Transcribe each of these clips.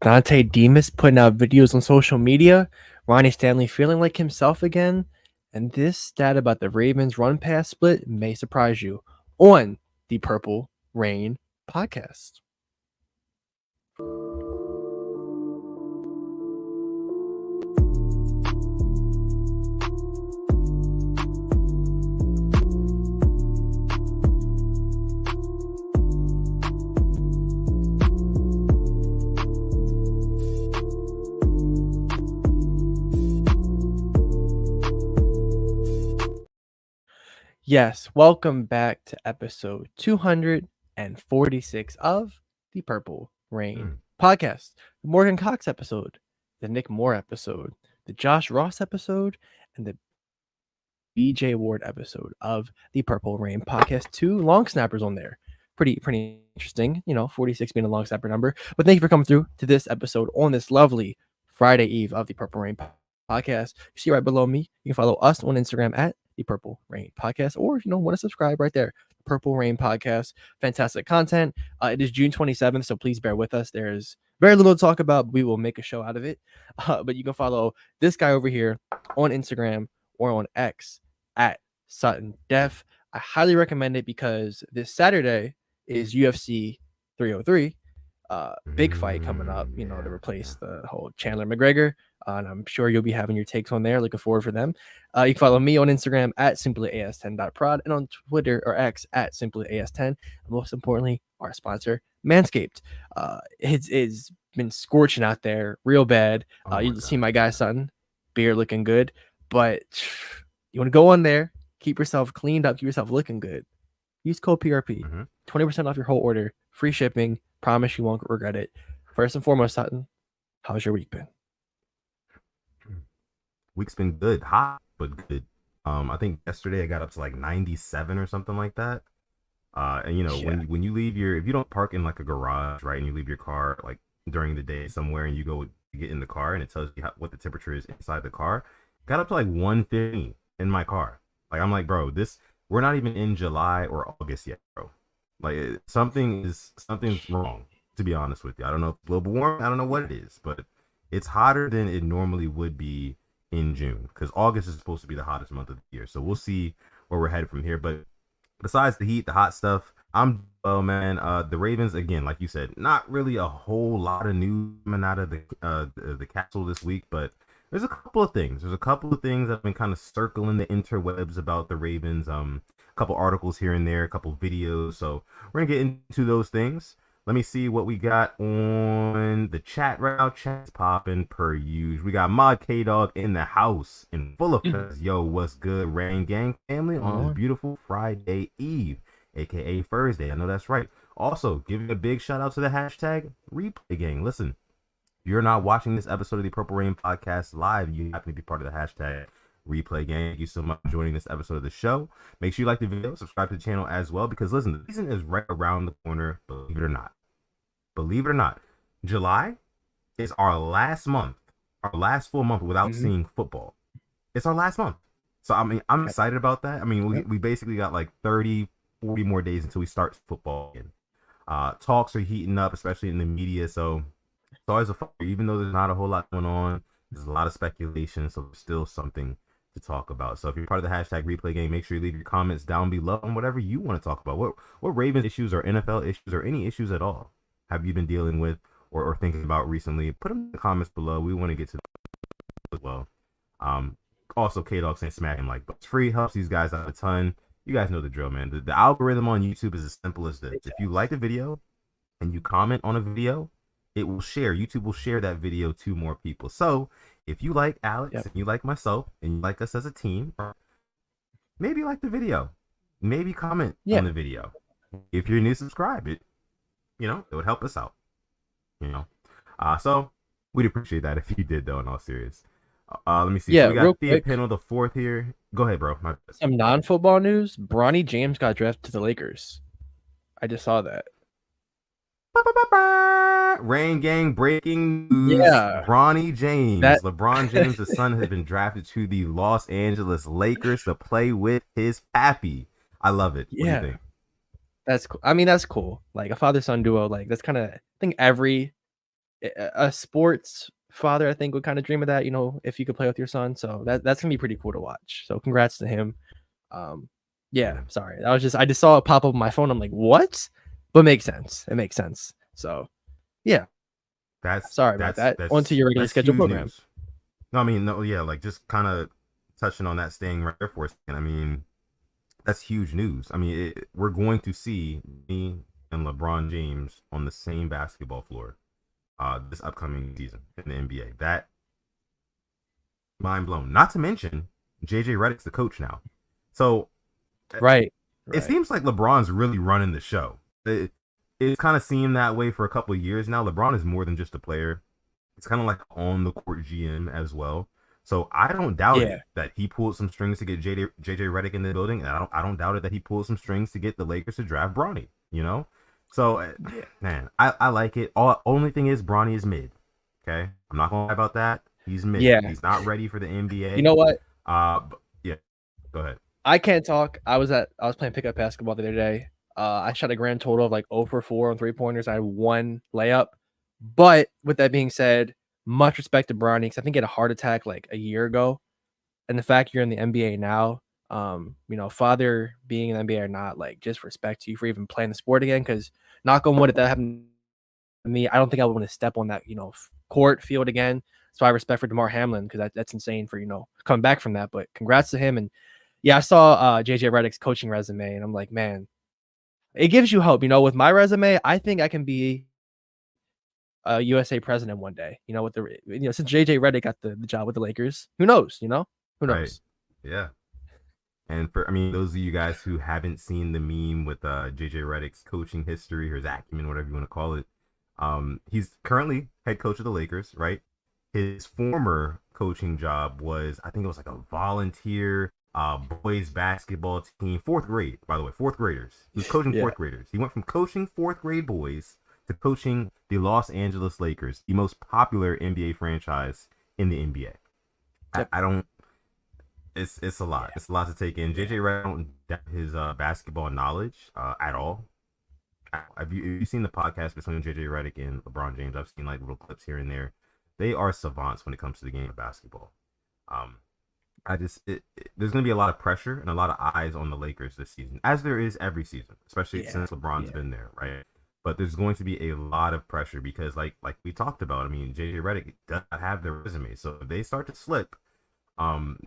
Dontay Demus putting out videos on social media. Ronnie Stanley feeling like himself again. And this stat about the Ravens run pass split may surprise you on the Purple Rain podcast. Yes, welcome back to episode 246 of the Purple Rain podcast. The Morgan Cox episode, the Nick Moore episode, the Josh Ross episode, and the BJ Ward episode of the Purple Rain podcast. 2 long snappers on there. Pretty interesting, 46 being a long snapper number. But thank you for coming through to this episode on this lovely Friday eve of the Purple Rain podcast. You see right below me, you can follow us on Instagram at the Purple Rain podcast, or if you want to subscribe right there, Purple Rain podcast. Fantastic content. It is June 27th, so please bear with us. There's very little to talk about, but we will make a show out of it. But you can follow this guy over here on Instagram or on X at Sutton Def. I highly recommend it because this Saturday is UFC 303. Big fight coming up, to replace the whole Chandler McGregor. And I'm sure you'll be having your takes on there. Looking forward for them. You can follow me on Instagram at simplyas10.prod and on Twitter or X at simplyas10. And most importantly, our sponsor, Manscaped. It's been scorching out there real bad. You see my guy Sutton, beard looking good. But you want to go on there, keep yourself cleaned up, keep yourself looking good. Use code PRP, 20% off your whole order, free shipping. Promise you won't regret it. First and foremost, Sutton, how's your week been? Week's been good, hot but good. I think yesterday I got up to like 97 or something like that. And when you leave if you don't park in like a garage, right, and you leave your car like during the day somewhere, and you go get in the car, and it tells you what the temperature is inside the car. Got up to like 150 in my car. Like I'm like, bro, we're not even in July or August yet, bro. Like something's wrong, to be honest with you. I don't know if it's global warming, I don't know what it is, but it's hotter than it normally would be in June, because August is supposed to be the hottest month of the year. So we'll see where we're headed from here. But besides the heat, the hot stuff, the Ravens, again, like you said, not really a whole lot of news coming out of the castle this week, but there's a couple of things. There's a couple of things that have been kind of circling the interwebs about the Ravens. A couple articles here and there, a couple videos. So we're gonna get into those things. Let me see what we got on the chat right now. Chat's popping per usual. We got Mod K-Dog in the house in full effect. Yo, what's good, Rain Gang family, on this beautiful Friday Eve, aka Thursday. I know that's right. Also, giving a big shout out to the hashtag Replay Gang. Listen, if you're not watching this episode of the Purple Rain podcast live, you happen to be part of the hashtag Replay Gang. Thank you so much for joining this episode of the show. Make sure you like the video, subscribe to the channel as well, because listen, the season is right around the corner, believe it or not. Believe it or not, July is our last month, our last full month without seeing football. It's our last month. So, I mean, I'm excited about that. I mean, we basically got like 30, 40 more days until we start football again. Talks are heating up, especially in the media. So, it's always a fun, even though there's not a whole lot going on, there's a lot of speculation. So, there's still something to talk about. So, if you're part of the hashtag Replay Game, make sure you leave your comments down below on whatever you want to talk about. What Ravens issues or NFL issues or any issues at all have you been dealing with or thinking about recently? Put them in the comments below. We want to get to them as well. Also, K-Dog saying smack him like, but it's free, helps these guys out a ton. You guys know the drill, man. The algorithm on YouTube is as simple as this. If you like the video and you comment on a video, it will share. YouTube will share that video to more people. So if you like Alex and you like myself and you like us as a team, maybe like the video. Maybe comment on the video. If you're new, subscribe. It would help us out. So we'd appreciate that if you did, though, in all serious. Let me see. Yeah, so we got Thea Pennell the fourth here. Go ahead, bro. Some non-football news. Bronny James got drafted to the Lakers. I just saw that. Rain Gang breaking news. Yeah. Ronnie James. LeBron James' son has been drafted to the Los Angeles Lakers to play with his pappy. I love it. Yeah. What do you think? That's cool. I mean, that's cool. Like a father-son duo. Like that's kind of, I think every a sports father, I think, would kind of dream of that, if you could play with your son. So that's gonna be pretty cool to watch. So congrats to him. Um, yeah, Yeah, sorry. I just saw it pop up on my phone. I'm like, what? But it makes sense. It makes sense. So yeah, that's sorry about that's that. On to that's your regular that's schedule huge program. news. No, I mean, no, yeah, like just kind of touching on that, staying right there for a second. I mean, that's huge news. I mean, we're going to see me and LeBron James on the same basketball floor this upcoming season in the NBA. That mind blown. Not to mention, JJ Redick's the coach now. So Right. it Right. seems like LeBron's really running the show. It kind of seemed that way for a couple of years now. LeBron is more than just a player. It's kind of like on the court GM as well. So I don't doubt Yeah. it that he pulled some strings to get JJ Redick in the building, and I don't doubt it that he pulled some strings to get the Lakers to draft Bronny. You know, so Yeah. man, I like it. Only thing is Bronny is mid. Okay, I'm not gonna lie about that. He's mid. Yeah. He's not ready for the You NBA. know what? Yeah, go ahead. I can't talk. I was playing pickup basketball the other day. I shot a grand total of like 0 for 4 on 3-pointers. I had one layup. But with that being said, much respect to Bronny because I think he had a heart attack like a year ago. And the fact you're in the NBA now, father being in the NBA or not, like just respect to you for even playing the sport again. Because knock on wood, if that happened to me, I don't think I would want to step on that, court field again. So I respect for DeMar Hamlin because that's insane for coming back from that. But congrats to him. And yeah, I saw JJ Redick's coaching resume, and I'm like, man, it gives you hope. With my resume, I think I can be a USA president one day. With since JJ Redick got the job with the Lakers, who knows? Who Right. knows? Yeah. And I mean, those of you guys who haven't seen the meme with JJ Redick's coaching history or his acumen, whatever you want to call it, he's currently head coach of the Lakers, right? His former coaching job was, I think it was like a volunteer boys basketball team, fourth grade, by the way, fourth graders. He was coaching Yeah. fourth graders. He went from coaching fourth grade boys to coaching the Los Angeles Lakers, the most popular NBA franchise in the NBA. Yep. I don't. It's a lot. Yeah. It's a lot to take in. Yeah. JJ Redick don't doubt his basketball knowledge at all. Have you seen the podcast between JJ Redick and LeBron James? I've seen like little clips here and there. They are savants when it comes to the game of basketball. Um, there's going to be a lot of pressure and a lot of eyes on the Lakers this season, as there is every season, especially Yeah. since LeBron's Yeah. been there, right? But there's going to be a lot of pressure because, like we talked about, I mean, JJ Redick does not have the resume, so if they start to slip, um,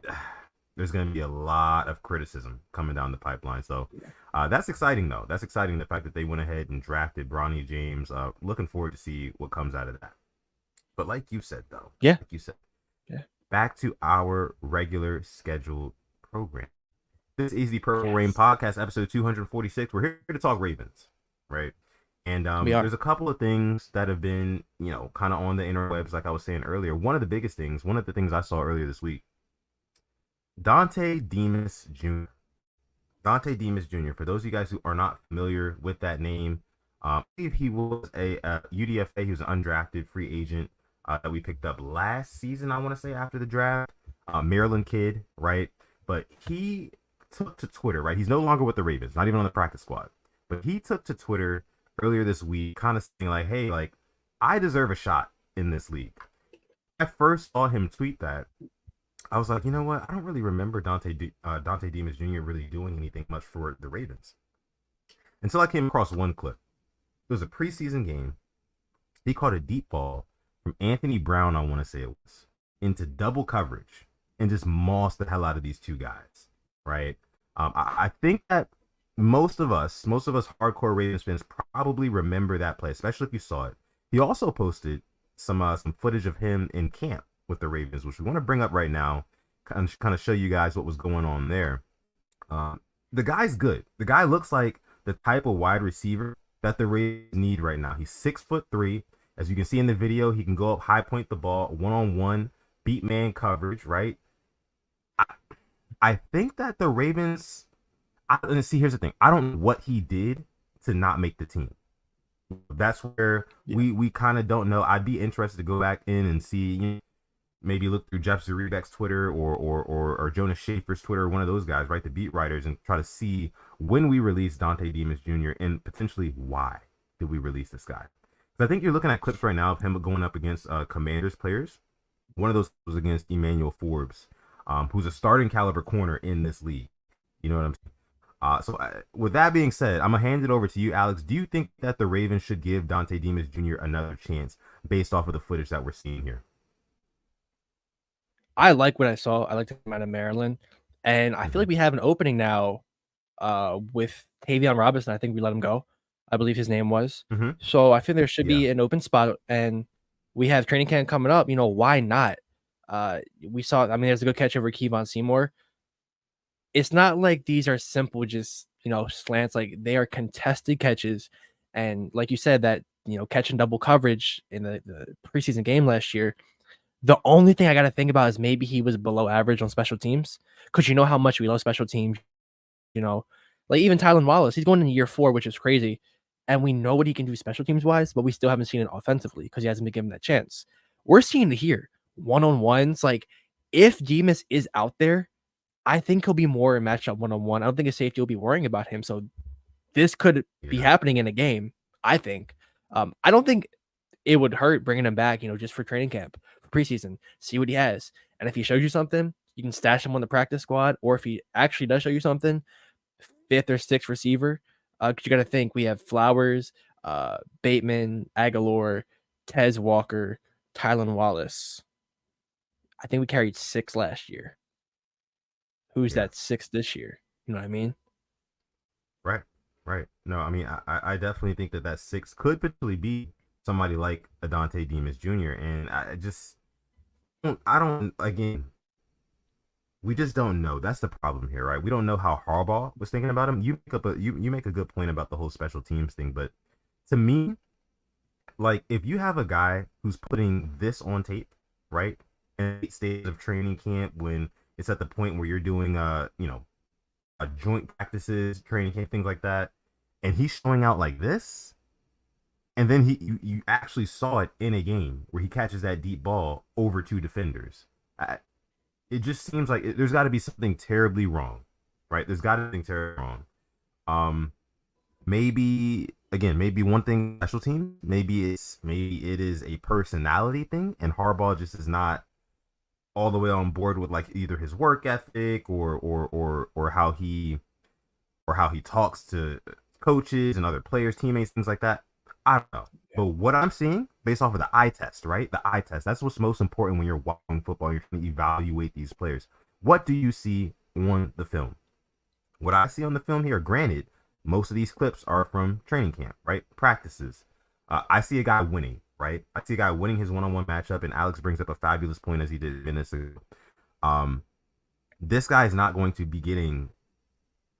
there's going to be a lot of criticism coming down the pipeline. So that's exciting, though. That's exciting, the fact that they went ahead and drafted Bronny James. Looking forward to see what comes out of that. But like you said, though, Yeah. like you said, Yeah. back to our regular scheduled program. This is the Purple Rain Podcast, episode 246. We're here to talk Ravens, right? And there's a couple of things that have been, kind of on the interwebs, like I was saying earlier. One of the things I saw earlier this week, Dontay Demus Jr. Dontay Demus Jr. For those of you guys who are not familiar with that name, I believe he was a UDFA. He was an undrafted free agent that we picked up last season, I want to say, after the draft. Maryland kid, right? But he took to Twitter, right? He's no longer with the Ravens, not even on the practice squad. But he took to Twitter earlier this week, kind of saying like, hey, like, I deserve a shot in this league. I first saw him tweet that. I was like, you know what? I don't really remember Dontay Demus Jr. really doing anything much for the Ravens until I came across one clip. It was a preseason game. He caught a deep ball from Anthony Brown, I want to say it was, into double coverage and just mossed the hell out of these two guys, right? I think that most of us hardcore Ravens fans probably remember that play, especially if you saw it. He also posted some footage of him in camp with the Ravens, which we want to bring up right now, kind of show you guys what was going on there. The guy's good. The guy looks like the type of wide receiver that the Ravens need right now. He's 6'3". As you can see in the video, he can go up, high point the ball, one-on-one, beat man coverage, right? I think that the Ravens, here's the thing. I don't know what he did to not make the team. That's where we kind of don't know. I'd be interested to go back in and see, maybe look through Jeff Zuriek's Twitter or Jonas Schaefer's Twitter, one of those guys, right, the beat writers, and try to see when we released Dontay Demus Jr. and potentially why did we release this guy. I think you're looking at clips right now of him going up against Commanders players. One of those was against Emmanuel Forbes, who's a starting caliber corner in this league. You know what I'm saying? With that being said, I'm gonna hand it over to you, Alex. Do you think that the Ravens should give Dontay Demus Jr. another chance based off of the footage that we're seeing here? I like what I saw. I liked him out of Maryland, and I feel Mm-hmm. like we have an opening now with Tavion Robinson. I think we let him go. I believe his name was. Mm-hmm. So I think there should Yeah. be an open spot, and we have training camp coming up. Why not? We saw. I mean, there's a good catch over Kevon Seymour. It's not like these are simple, just slants. Like they are contested catches, and like you said, that catching double coverage in the preseason game last year. The only thing I got to think about is maybe he was below average on special teams because you know how much we love special teams. You know, like even Tylan Wallace, he's going in year 4, which is crazy, and we know what he can do special teams wise, but we still haven't seen it offensively because he hasn't been given that chance. We're seeing it here, one on ones. Like if Demus is out there, I think he'll be more in matchup one on one. I don't think a safety will be worrying about him. So this could be Yeah. happening in a game. I think. I don't think it would hurt bringing him back, just for training camp, for preseason, see what he has. And if he shows you something, you can stash him on the practice squad. Or if he actually does show you something, fifth or sixth receiver. Because you got to think we have Flowers, Bateman, Aguilar, Tez Walker, Tylan Wallace. I think we carried 6 last year. Who's Yeah. that 6 this year? You know what I mean? Right. Right. No, I mean, I definitely think that 6 could potentially be somebody like a Dante Demus Jr. And I don't, again, we just don't know. That's the problem here, right? We don't know how Harbaugh was thinking about him. You make a good point about the whole special teams thing, but to me, like if you have a guy who's putting this on tape, right? In the stage of training camp when it's at the point where you're doing a joint practices, training camp, things like that, and he's showing out like this, and then you actually saw it in a game where he catches that deep ball over 2 defenders. It just seems like there's got to be something terribly wrong, right? There's got to be something terribly wrong. Um, maybe one thing special team, maybe it is a personality thing, and Harbaugh just is not all the way on board with like either his work ethic or how he talks to coaches and other players, teammates, things like that. I don't know. But what I'm seeing based off of the eye test, right? The eye test. That's what's most important when you're watching football. You're trying to evaluate these players. What do you see on the film? What I see on the film here, granted, most of these clips are from training camp, right? Practices. I see a guy winning, right? I see a guy winning his one-on-one matchup, and Alex brings up a fabulous point as he did minutes ago. This guy is not going to be getting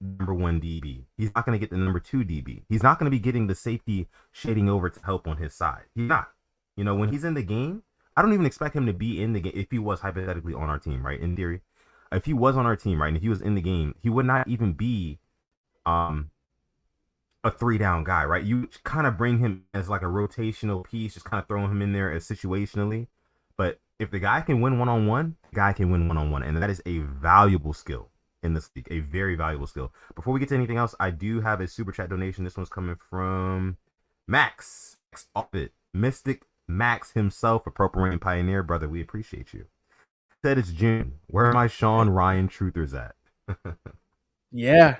number 1 DB. He's not going to get the number 2 DB. He's not going to be getting the safety shading over to help on his side. He's not. When he's in the game, I don't even expect him to be in the game if he was hypothetically on our team, right? In theory, if he was on our team, right, and if he was in the game, he would not even be a 3-down guy, right? You kind of bring him as like a rotational piece, just kind of throwing him in there as situationally. But if the guy can win one-on-one, the guy can win one-on-one, and that is a valuable skill in this league, a very valuable skill. Before we get to anything else, I do have a super chat donation. This one's coming from Max Offit, Mystic Max himself, a Purple Rain Pioneer. Brother, we appreciate you. Said it's June. Where are my Sean Ryan truthers at? Yeah.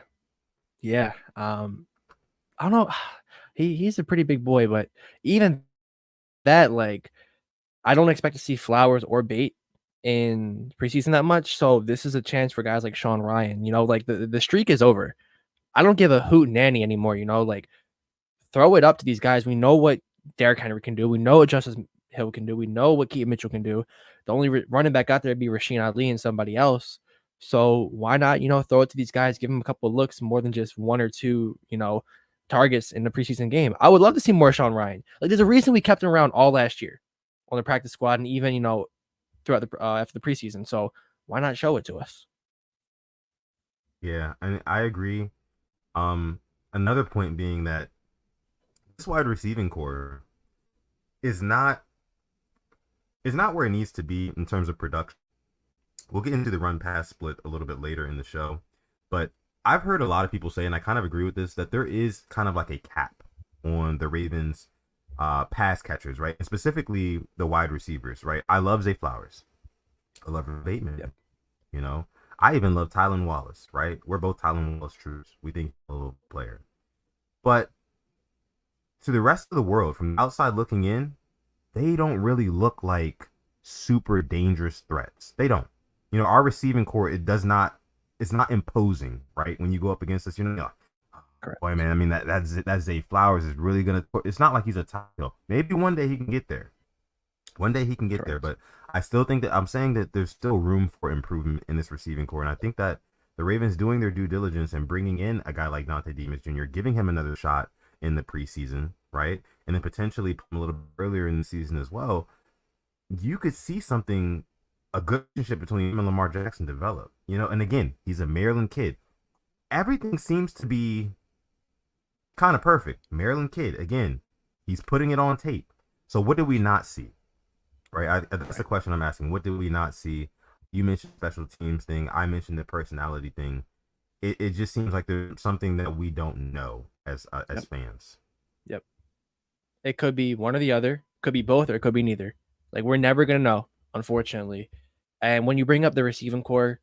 Yeah. I don't know. He's a pretty big boy, but even that, like, I don't expect to see Flowers or Bate in preseason that much. So this is a chance for guys like Sean Ryan. Like the streak is over. I don't give a hoot nanny anymore. Like throw it up to these guys. We know what Derrick Henry can do. We know what Justice Hill can do. We know what Keaton Mitchell can do. The only running back out there would be Rasheen Ali and somebody else. So why not, throw it to these guys, give them a couple of looks more than just 1 or 2, targets in the preseason game. I would love to see more Sean Ryan. Like there's a reason we kept him around all last year on the practice squad and even, throughout the after the preseason. So why not show it to us? Yeah, I agree. Another point being that this wide receiving core is not where it needs to be in terms of production. We'll get into the run pass split a little bit later in the show, but I've heard a lot of people say, and I kind of agree with this, that there is kind of like a cap on the Ravens pass catchers, right? And specifically the wide receivers, right? I love Zay Flowers. I love Bateman. Yep. You know, I even love Tylan Wallace, right? We're both Tylan Wallace troops. We think he's a little player. But to the rest of the world, from the outside looking in, they don't really look like super dangerous threats. They don't. You know, our receiving core, it's not imposing, right? When you go up against us, you know, Correct. boy, man, I mean, that Zay Flowers is really going to, it's not like he's a top hill. Maybe one day he can get there. One day he can get there, Correct. but I still think that I'm saying that there's still room for improvement in this receiving core. And I think that the Ravens doing their due diligence and bringing in a guy like Dontay Demus Jr., giving him another shot in the preseason, right? And then potentially a little bit earlier in the season as well, you could see something, a good relationship between him and Lamar Jackson develop, you know? And again, he's a Maryland kid. Everything seems to be kind of perfect. Maryland kid, again, he's putting it on tape. So what did we not see? Right, that's the question I'm asking. What did we not see? You mentioned special teams thing. I mentioned the personality thing. It just seems like there's something that we don't know as Yep. fans. Yep. It could be one or the other. Could be both, or it could be neither. Like, we're never gonna know, unfortunately. And when you bring up the receiving core,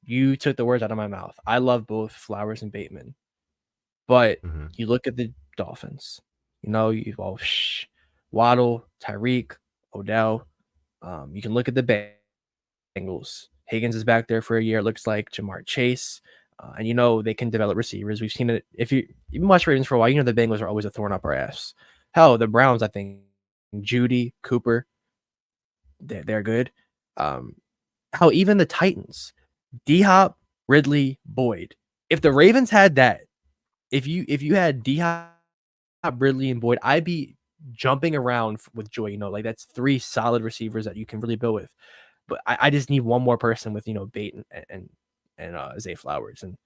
you took the words out of my mouth. I love both Flowers and Bateman, but Mm-hmm. you look at the Dolphins. You know, Waddle, Tyreek, Odell. You can look at the Bengals. Higgins is back there for a year. It looks like Jamar Chase. And you know they can develop receivers. We've seen it. If you've watched Ravens for a while, you know the Bengals are always a thorn up our ass. Hell, the Browns, I think, Judy, Cooper, they're good. Um, how even the Titans, D Hop, Ridley, Boyd. If the Ravens had that, if you had D Hop, Ridley, and Boyd, I'd be jumping around with joy. You know, like that's three solid receivers that you can really build with. But I just need one more person with, you know, Bait and Zay Flowers, and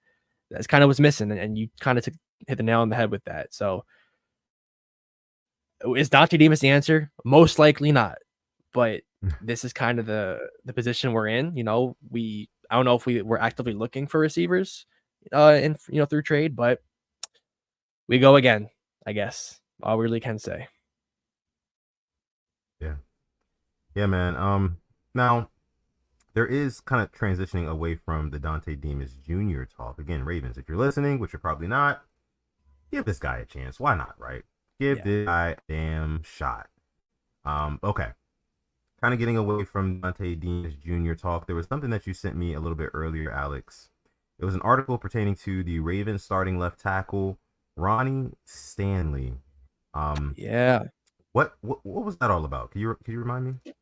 that's kind of what's missing. And you kind of hit the nail on the head with that. So is Dontay Demus the answer? Most likely not. But this is kind of the position we're in. You know, I don't know if we're actively looking for receivers, and you know through trade, but we go again. I guess all we really can say. Yeah, yeah, man. Now there is kind of transitioning away from the Dontay Demus Jr. talk. Again, Ravens, if you're listening, which you're probably not, give this guy a chance. Why not, right? Give Yeah. this guy a damn shot. Okay. Kind of getting away from Dontay Demus Jr. talk. There was something that you sent me a little bit earlier, Alex. It was an article pertaining to the Ravens starting left tackle, Ronnie Stanley. Yeah. What was that all about? Can you remind me?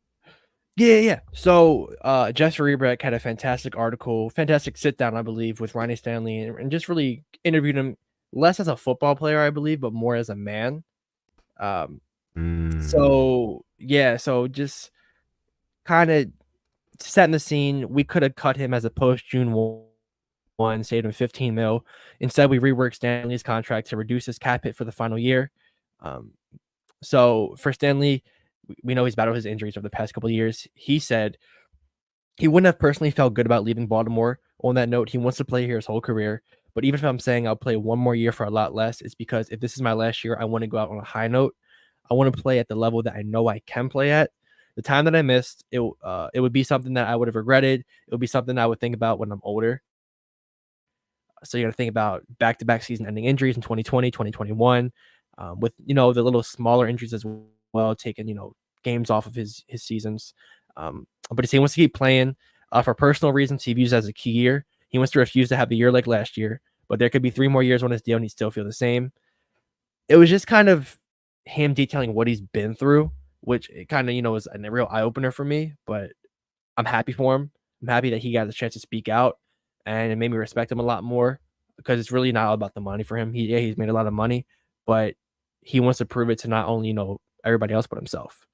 Yeah. So Jesse Rebrek had a fantastic article, fantastic sit down, I believe, with Ronnie Stanley, and just really interviewed him less as a football player, I believe, but more as a man. Um, Mm, so just kind of setting the scene. We could have cut him as a post June one, saved him 15 mil. Instead, we reworked Stanley's contract to reduce his cap hit for the final year. Um, so for Stanley, we know he's battled his injuries over the past couple of years. He said he wouldn't have personally felt good about leaving Baltimore. On that note, he wants to play here his whole career. But even if I'm saying I'll play one more year for a lot less, it's because if this is my last year, I want to go out on a high note. I want to play at the level that I know I can play at. The time that I missed, it would be something that I would have regretted. It would be something I would think about when I'm older. So you're going to think about back-to-back season-ending injuries in 2020, 2021, with, you know, the little smaller injuries as well, taking, you know, games off of his seasons. But he wants to keep playing for personal reasons. He views it as a key year. He wants to refuse to have a year like last year, but there could be 3 more years on his deal and he still feel the same. It was just kind of him detailing what he's been through, which it kind of, you know, was a real eye-opener for me, but I'm happy for him. I'm happy that he got the chance to speak out, and it made me respect him a lot more because it's really not all about the money for him. He's made a lot of money, but he wants to prove it to not only, you know, everybody else but himself.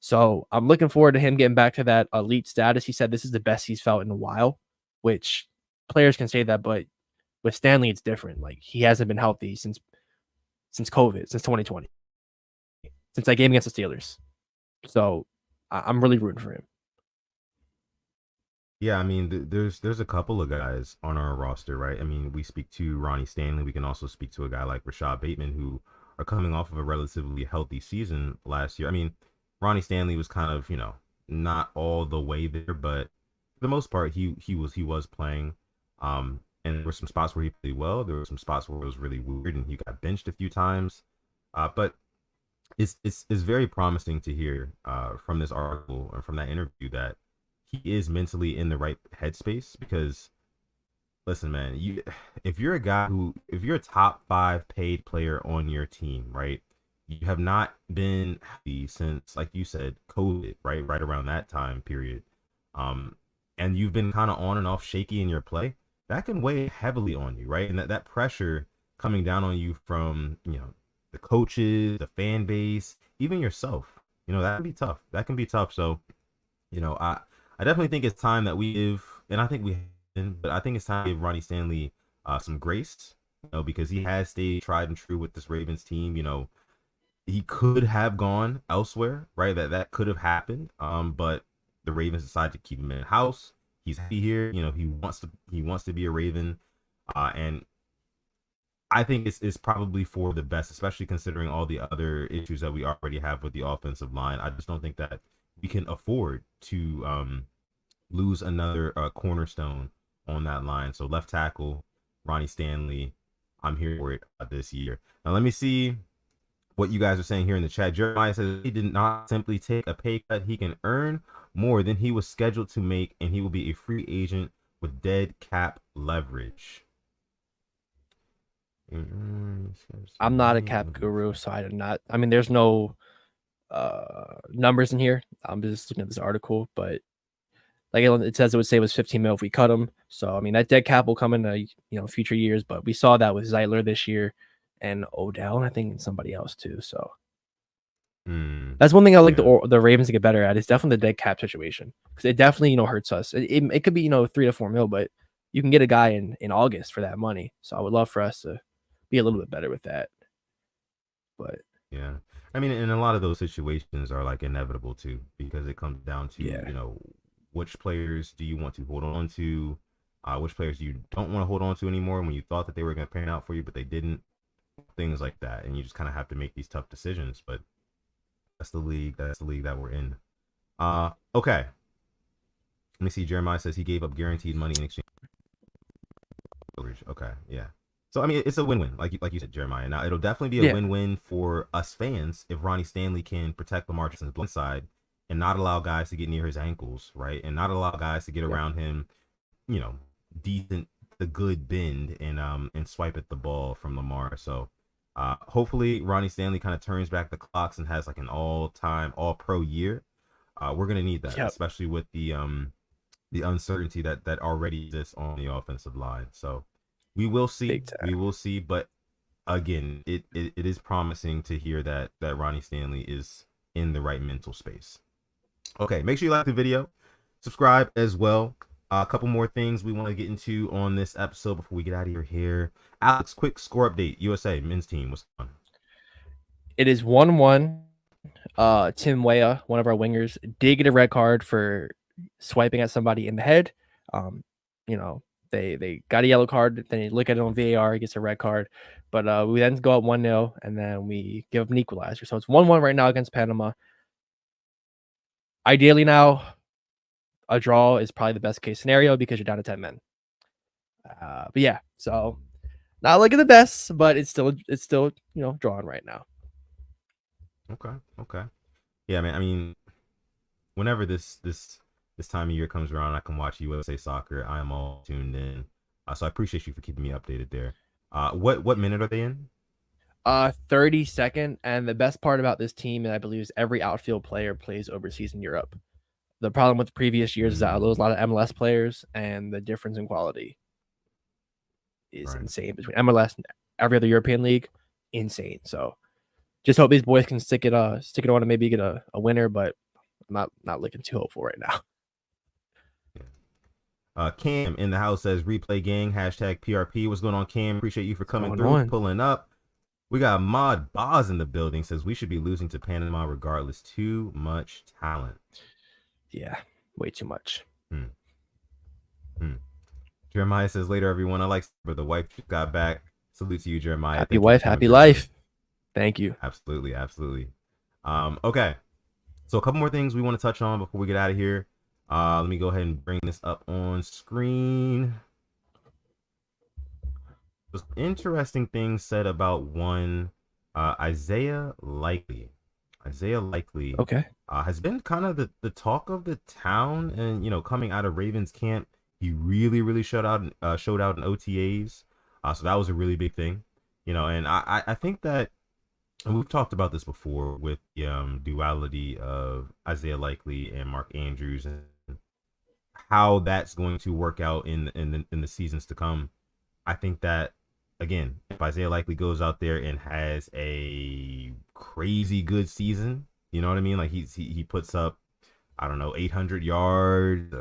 So I'm looking forward to him getting back to that elite status. He said this is the best he's felt in a while, which players can say that, but with Stanley it's different. Like he hasn't been healthy since COVID, since 2020, since that game against the Steelers. So I'm really rooting for him. yeah, I mean, there's a couple of guys on our roster, right? I mean, we speak to Ronnie Stanley. We can also speak to a guy like Rashad Bateman, who are coming off of a relatively healthy season last year. I mean, Ronnie Stanley was kind of, not all the way there, but for the most part, he was playing. And there were some spots where he played well. There were some spots where it was really weird, and he got benched a few times. But it's very promising to hear from this article and from that interview that he is mentally in the right headspace. Because listen, man, if you're a guy if you're a top 5 paid player on your team, right? You have not been healthy since, like you said, COVID, right around that time period. Um, and you've been kind of on and off shaky in your play. That can weigh heavily on you, right? And that pressure coming down on you from, the coaches, the fan base, even yourself, that can be tough. That can be tough. So, I definitely think it's time that we give, and I think we have, but I think it's time to give Ronnie Stanley some grace, because he has stayed tried and true with this Ravens team. He could have gone elsewhere, right? That could have happened. But the Ravens decided to keep him in house. He's happy here. He wants to be a Raven. And I think it's probably for the best, especially considering all the other issues that we already have with the offensive line. I just don't think that we can afford to lose another cornerstone on that line. So left tackle, Ronnie Stanley, I'm here for it this year. Now let me see what you guys are saying here in the chat. Jeremiah says he did not simply take a pay cut. He can earn more than he was scheduled to make, and he will be a free agent with dead cap leverage. I'm not a cap guru, so I did not. I mean, there's no numbers in here. I'm just looking at this article, but like it says, it would say it was 15 mil if we cut him. So I mean, that dead cap will come in future years. But we saw that with Zeitler this year, and Odell, and I think somebody else too. So that's one thing I like the Ravens to get better at. Is definitely the dead cap situation, because it definitely hurts us. It could be 3 to 4 mil, but you can get a guy in August for that money. So I would love for us to be a little bit better with that. But yeah, I mean, and a lot of those situations are like inevitable too, because it comes down to which players do you want to hold on to, which players you don't want to hold on to anymore when you thought that they were going to pan out for you, but they didn't. Things like that, and you just kind of have to make these tough decisions. But that's the league. That's the league that we're in. Okay. Let me see. Jeremiah says he gave up guaranteed money in exchange. Okay, yeah. So I mean, it's a win-win, like you said, Jeremiah. Now it'll definitely be a win-win for us fans if Ronnie Stanley can protect Lamar Jackson's blind side and not allow guys to get near his ankles, right? And not allow guys to get around him, decent, the good bend and swipe at the ball from Lamar. So hopefully Ronnie Stanley kind of turns back the clocks and has like an all-time All-Pro year. We're gonna need that, especially with the uncertainty that already exists on the offensive line. So we will see. We will see. But again, it is promising to hear that Ronnie Stanley is in the right mental space. Okay, make sure you like the video, subscribe as well. A couple more things we want to get into on this episode before we get out of your hair. Alex, quick score update. USA men's team, what's going on? It is 1-1. Tim Weah, one of our wingers, did get a red card for swiping at somebody in the head. They got a yellow card. Then you look at it on VAR, he gets a red card. But we then go up 1-0, and then we give up an equalizer. So it's 1-1 right now against Panama. Ideally now, a draw is probably the best case scenario because you're down to 10 men. But yeah, so not looking the best, but it's still drawing right now. Okay. Yeah, man. I mean, whenever this time of year comes around, I can watch USA Soccer. I am all tuned in. So I appreciate you for keeping me updated there. What minute are they in? 32nd. And the best part about this team, I believe, is every outfield player plays overseas in Europe. The problem with previous years is that there was a lot of MLS players, and the difference in quality is insane between MLS and every other European league. Insane. So just hope these boys can stick it on and maybe get a winner, but I'm not looking too hopeful right now. Cam in the house says replay gang #PRP. What's going on, Cam? Appreciate you for coming through, pulling up. We got Mod Boz in the building, says we should be losing to Panama regardless. Too much talent. Yeah, way too much. Jeremiah says later, everyone. I like for the wife got back. Salute to you, Jeremiah. Happy wife, happy life. Thank you. Absolutely, absolutely. Okay. So a couple more things we want to touch on before we get out of here. Let me go ahead and bring this up on screen. Just interesting things said about one Isaiah Likely. Isaiah Likely Okay. has been kind of the talk of the town, and coming out of Ravens camp, he really showed out in OTAs. So that was a really big thing, and I think that, and we've talked about this before with the duality of Isaiah Likely and Mark Andrews, and how that's going to work out in the seasons to come. I think that, again, if Isaiah Likely goes out there and has a crazy good season, you know what I mean? Like he puts up, I don't know, 800 yards,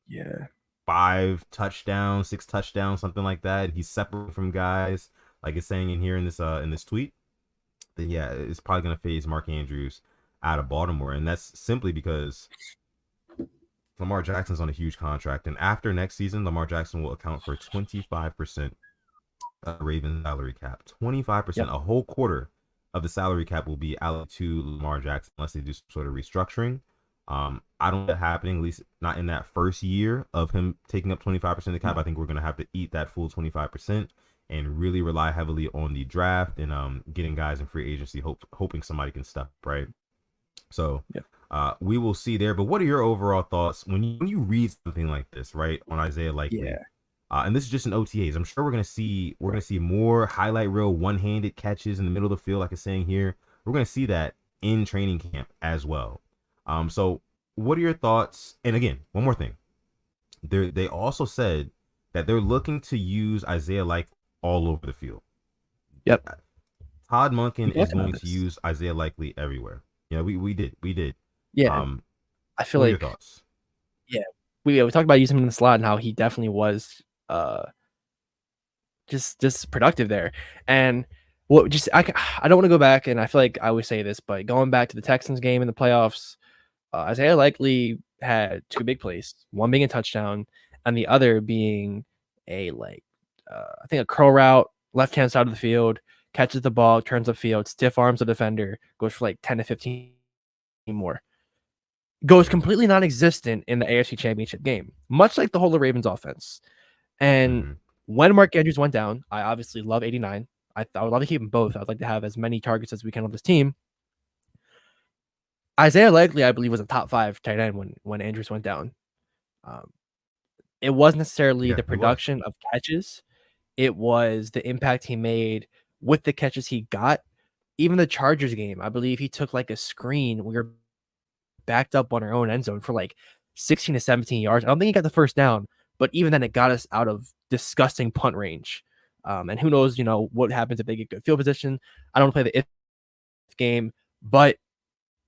Yeah. 5 touchdowns, 6 touchdowns, something like that. And he's separate from guys, like it's saying in here in this tweet. Then yeah, it's probably gonna phase Mark Andrews out of Baltimore, and that's simply because Lamar Jackson's on a huge contract, and after next season, Lamar Jackson will account for 25% Ravens salary cap. 25%, Yep. a whole quarter of the salary cap will be allocated to Lamar Jackson unless they do some sort of restructuring. I don't see that happening, at least not in that first year of him taking up 25% of the cap. I think we're going to have to eat that full 25% and really rely heavily on the draft and getting guys in free agency, hoping somebody can step up, right? So Yep. we will see there. But what are your overall thoughts when you read something like this, right, on Isaiah Likely? Yeah. And this is just in OTAs. I'm sure we're gonna see more highlight reel one-handed catches in the middle of the field, like it's saying here. We're gonna see that in training camp as well. So what are your thoughts? And again, one more thing. They also said that they're looking to use Isaiah Likely all over the field. Yep. Todd Monken We is talked about going to this. use Isaiah Likely everywhere. Yeah, we did. Yeah. I feel What are your like, thoughts? yeah, we talked about using him in the slot and how he definitely was just productive there. And what just I don't want to go back, and I feel like I always say this, but going back to the Texans game in the playoffs, Isaiah Likely had two big plays, one being a touchdown, and the other being a I think a curl route, left hand side of the field, catches the ball, turns upfield, stiff arms the defender, goes for like 10 to 15 more. Goes completely non-existent in the AFC Championship game, much like the whole of Ravens offense. And Mm-hmm. when Mark Andrews went down, I obviously love 89. I would love to keep them both. I'd like to have as many targets as we can on this team. Isaiah Likely, I believe, was a top 5 tight end when Andrews went down. Um, it wasn't necessarily Yeah, the he was. production of catches. It was the impact he made with the catches he got. Even the Chargers game, I believe he took like a screen. We were backed up on our own end zone for like 16 to 17 yards. I don't think he got the first down, but even then, it got us out of disgusting punt range. And who knows, what happens if they get good field position. I don't play the if game, but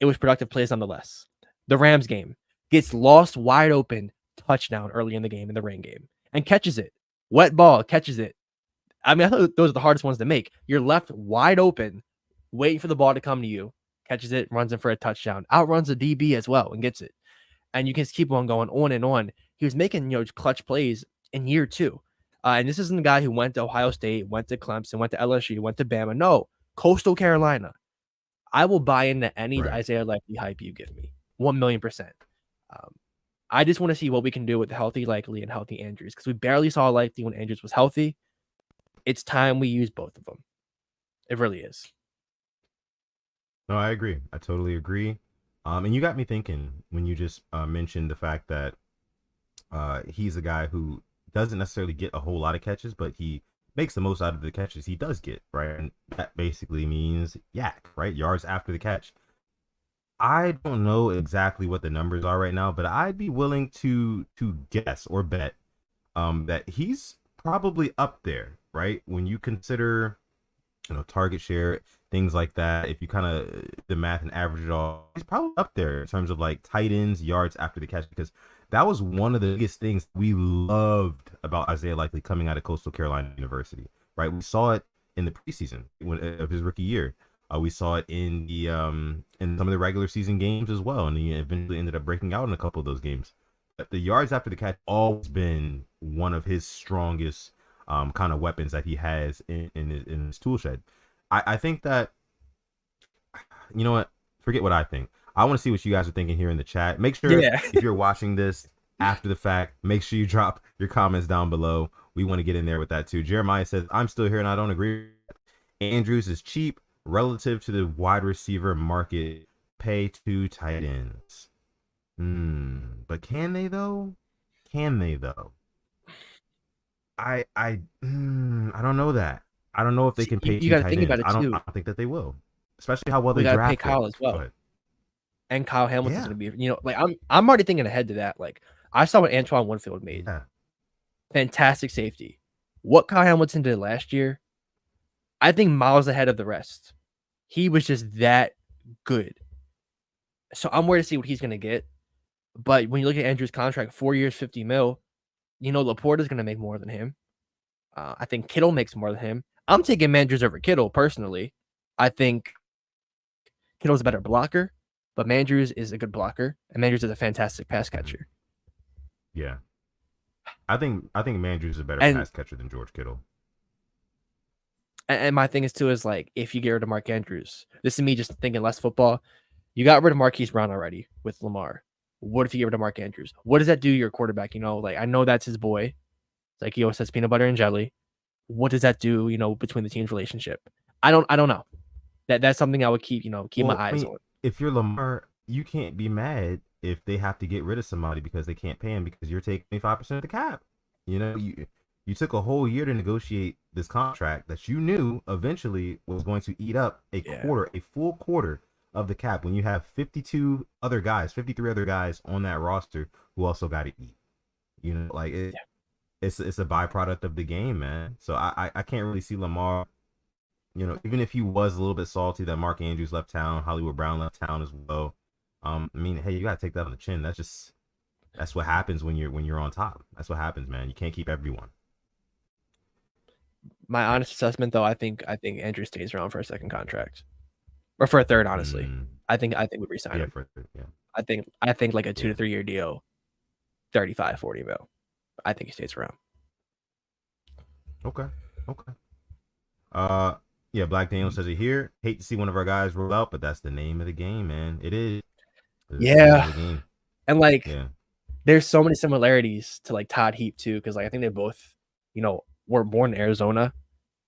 it was productive plays nonetheless. The Rams game gets lost wide open touchdown early in the game in the rain game and catches it. Wet ball, catches it. I mean, I thought those are the hardest ones to make. You're left wide open, waiting for the ball to come to you, catches it, runs in for a touchdown, outruns the DB as well and gets it. And you can just keep on going on and on. He was making, clutch plays in year 2. And this isn't a guy who went to Ohio State, went to Clemson, went to LSU, went to Bama. No, Coastal Carolina. I will buy into any Right. Isaiah Likely hype you give me. 1,000,000%. Um, I just want to see what we can do with the healthy Likely and healthy Andrews, because we barely saw Likely when Andrews was healthy. It's time we use both of them. It really is. No, I agree. I totally agree. And you got me thinking when you just mentioned the fact that he's a guy who doesn't necessarily get a whole lot of catches, but he makes the most out of the catches he does get, right? And that basically means yak, right? Yards after the catch. I don't know exactly what the numbers are right now, but I'd be willing to guess or bet that he's probably up there, right? When you consider target share, things like that. If you kind of the math and average it all, he's probably up there in terms of like tight ends, yards after the catch, because that was one of the biggest things we loved about Isaiah Likely coming out of Coastal Carolina University, right? We saw it in the preseason of his rookie year. We saw it in some of the regular season games as well, and he eventually ended up breaking out in a couple of those games. But the yards after the catch always been one of his strongest kind of weapons that he has in his tool shed. I think that You know what? Forget what I think. I want to see what you guys are thinking here in the chat. Make sure Yeah. if you're watching this after the fact, make sure you drop your comments down below. We want to get in there with that too. Jeremiah says, I'm still here and I don't agree. Andrews is cheap relative to the wide receiver market. Pay to tight ends. But can they though? Can they though? I don't know that. I don't know if they See, can you, pay you two got to tight think about ends. it I don't. too. I don't think that they will, especially how well We they got to pay drafted. Kyle as Go well. ahead. And Kyle Hamilton's Yeah. going to be, like I'm already thinking ahead to that. Like I saw what Antoine Winfield made. Yeah. Fantastic safety. What Kyle Hamilton did last year, I think miles ahead of the rest. He was just that good. So I'm worried to see what he's going to get. But when you look at Andrew's contract, 4 years, 50 mil, Laporta's going to make more than him. I think Kittle makes more than him. I'm taking Mandrews over Kittle personally. I think Kittle's a better blocker, but Mandrews is a good blocker, and Mandrews is a fantastic pass catcher. Yeah. I think Mandrews is a better And pass catcher than George Kittle. and my thing is too is like if you get rid of Mark Andrews, this is me just thinking less football. You got rid of Marquise Brown already with Lamar. What if you get rid of Mark Andrews? What does that do to your quarterback? Like I know that's his boy. It's like he always says peanut butter and jelly. What does that do, between the team's relationship? I don't know. That's something I would keep my eyes on. If you're Lamar, you can't be mad if they have to get rid of somebody because they can't pay him because you're taking 25% of the cap. You took a whole year to negotiate this contract that you knew eventually was going to eat up a full quarter of the cap when you have 53 other guys on that roster who also got to eat. It's a byproduct of the game, man. So I can't really see Lamar. Even if he was a little bit salty that Mark Andrews left town, Hollywood Brown left town as well. Hey, you gotta take that on the chin. That's what happens when you're on top. That's what happens, man. You can't keep everyone. My honest assessment, though, I think Andrew stays around for a second contract, or for a third. Honestly, I think we resign him. For a third, yeah. I think like a 2 to 3 year deal, 35, 40 mil. I think he stays around. Okay. Yeah, Black Daniel says it here. Hate to see one of our guys roll out, but that's the name of the game, man. It is. Yeah. And there's so many similarities to like Todd Heap too, because I think they both, were born in Arizona,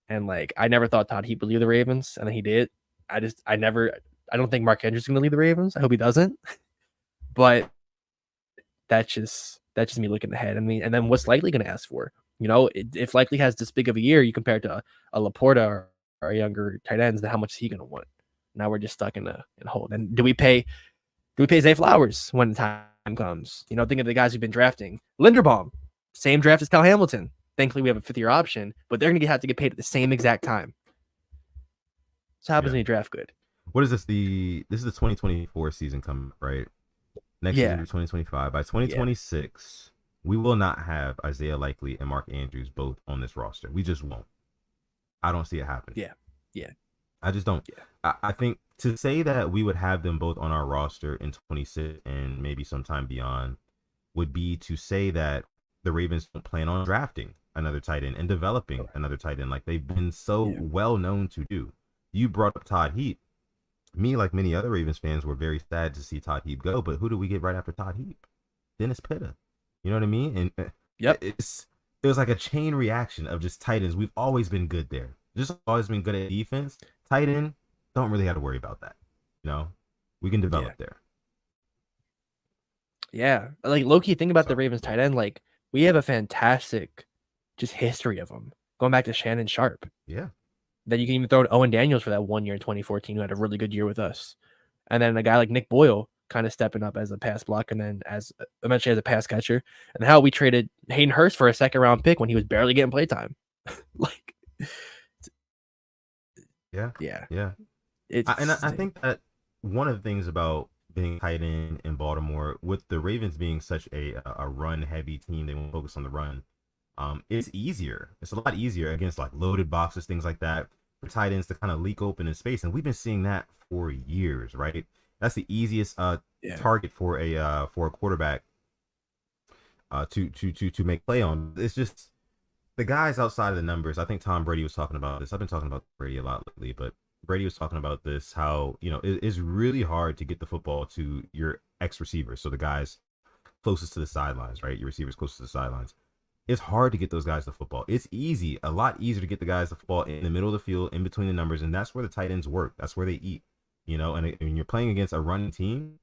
and I never thought Todd Heap would leave the Ravens, and then he did. I don't think Mark Andrews is going to leave the Ravens. I hope he doesn't. But that's just me looking ahead. And then what's Likely going to ask for? If Likely has this big of a year, you compare it to a Laporta or a younger tight ends, then how much is he going to want? Now we're just stuck in a hole. And do we pay Zay Flowers when the time comes? Think of the guys we've been drafting. Linderbaum, same draft as Kyle Hamilton. Thankfully, we have a 5th-year option, but they're going to have to get paid at the same exact time. So how happens when you draft good? What is this? This is the 2024 season coming, right? Next season, 2025. By 2026, we will not have Isaiah Likely and Mark Andrews both on this roster. We just won't. I don't see it happening. Yeah. I just don't. Yeah. I think to say that we would have them both on our roster in 26 and maybe sometime beyond would be to say that the Ravens don't plan on drafting another tight end and developing another tight end like they've been so well known to do. You brought up Todd Heap. Me, like many other Ravens fans, were very sad to see Todd Heap go, but who do we get right after Todd Heap? Dennis Pitta. You know what I mean? And it was like a chain reaction of just tight ends. We've always been good there. Just always been good at defense. Tight end, don't really have to worry about that. We can develop there. Yeah. Like low-key, think about the Ravens tight end. Like we have a fantastic just history of them. Going back to Shannon Sharp. Yeah. Then you can even throw in Owen Daniels for that 1 year in 2014 who had a really good year with us. And then a guy like Nick Boyle kind of stepping up as a pass block and then eventually as a pass catcher. And how we traded Hayden Hurst for a 2nd-round pick when he was barely getting playtime. Yeah. I think that one of the things about being tight end in Baltimore, with the Ravens being such a run-heavy team, they won't focus on the run. It's easier. It's a lot easier against like loaded boxes, things like that, for tight ends to kind of leak open in space, and we've been seeing that for years, right? That's the easiest target for a quarterback to make play on. It's just the guys outside of the numbers. I think Tom Brady was talking about this. I've been talking about Brady a lot lately, but Brady was talking about this, how, it's really hard to get the football to your ex receivers. So the guys closest to the sidelines, right? Your receivers closest to the sidelines. It's hard to get those guys the football. It's easy, a lot easier to get the guys the football in the middle of the field, in between the numbers, and that's where the tight ends work. That's where they eat, And when you're playing against a running team,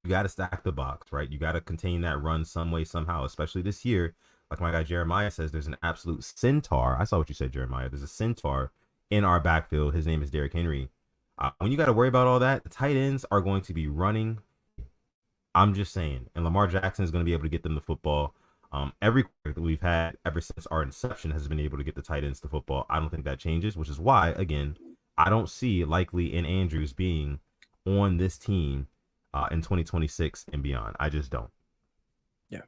you got to stack the box, right? You got to contain that run some way, somehow, especially this year. Like my guy Jeremiah says, there's an absolute centaur. I saw what you said, Jeremiah. There's a centaur in our backfield. His name is Derrick Henry. When you got to worry about all that, the tight ends are going to be running. I'm just saying. And Lamar Jackson is going to be able to get them the football. Every quarter that we've had ever since our inception has been able to get the tight ends the football. I don't think that changes, which is why, again, I don't see Likely and Andrews being on this team in 2026 and beyond. I just don't. Yeah.